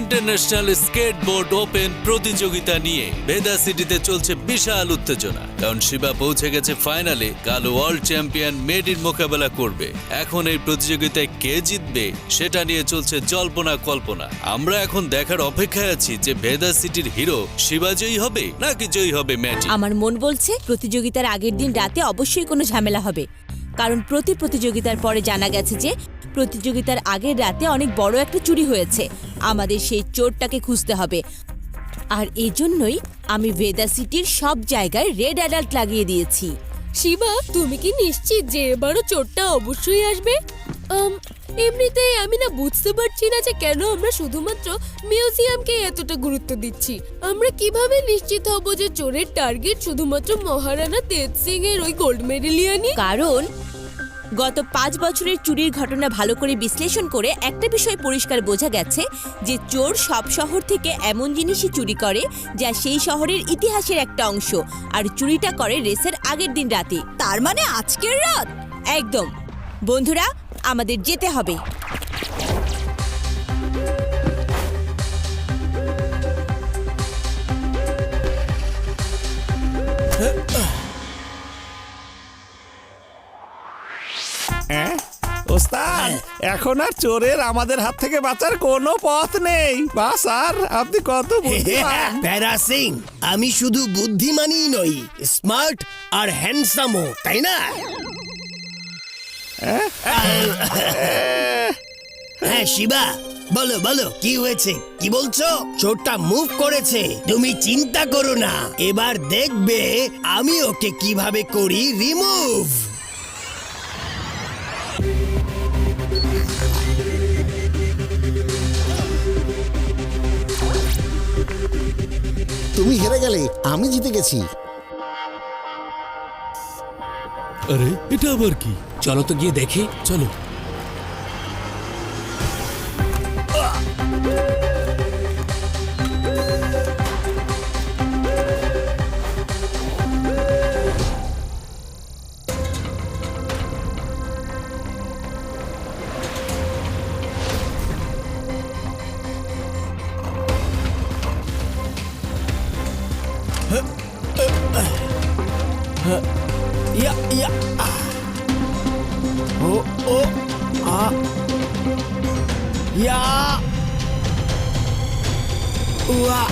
International skateboard open প্রতিযোগিতা নিয়ে ভেদা সিটিতে চলছে বিশাল উত্তেজনা। কারণ শিবা পৌঁছে গেছে ফাইনালে, কালো ওয়ার্ল্ড চ্যাম্পিয়ন মেডির মোকাবেলা করবে। এখন এই প্রতিযোগিতায় কে জিতবে সেটা নিয়ে চলছে জল্পনা কল্পনা। আমরা এখন দেখার অপেক্ষায় আছি যে ভেদা সিটির হিরো শিবা জয়ী হবে নাকি জয়ী হবে ম্যাটি। আমার মন বলছে প্রতিযোগিতার আগের দিন রাতে অবশ্যই কোনো ঝামেলা হবে, কারণ প্রতিযোগিতার পরে জানা গেছে যে প্রতিযোগিতার আগের রাতে অনেক বড় একটা চুরি হয়েছে। আমাদের সেই চোরটাকে খুঁজতে হবে, আর এজন্যই আমি ভেদা সিটির সব জায়গায় রেড অ্যালার্ট লাগিয়ে দিয়েছি। শিবা, তুমি কি নিশ্চিত যে এবারও চোরটা অবশ্যই আসবে? এমনিতেই আমি না বুঝতে পারছি না যে কেন আমরা শুধুমাত্র মিউজিয়ামকে এতটা গুরুত্ব দিচ্ছি। আমরা কিভাবে নিশ্চিত হব যে চোরের টার্গেট শুধুমাত্র মহারানা তেজ সিং এর ওই গোল্ড মেডেলিয়ানই? কারণ গত 5 বছরের চুরির ঘটনা ভালো করে বিশ্লেষণ করে একটা বিষয় পরিষ্কার বোঝা গেছে যে চোর সব শহর থেকে এমন জিনিসই চুরি করে যা সেই শহরের ইতিহাসের একটা অংশ, আর চুরিটা করে রেসের আগের দিন রাতে। তার মানে আজকের রাত? একদম। বন্ধুরা, আমাদের যেতে হবে। ওস্তাদ, এখন আর চোরের আমাদের হাত থেকে বাঁচার কোনো পথ নেই। বা স্যার, আপনি কত বুদ্ধিমান। প্যারা সিং, আমি শুধু বুদ্ধিমানই নই, স্মার্ট আর হ্যান্ডসামও, তাই না? হ্যাঁ শিবা, বলো বলো, কি হয়েছে? কি বলছো? চোরটা মুভ করেছে, তুমি চিন্তা করো না। এবার দেখবে আমি ওকে কিভাবে করি রিমুভ। তুমি হেরে গেলে, আমি জিতে গেছি। আরে এটা আবার কি? চলো তো গিয়ে দেখি। চলো। ইয়া ইয়া ও ও আ ইয়া উয়া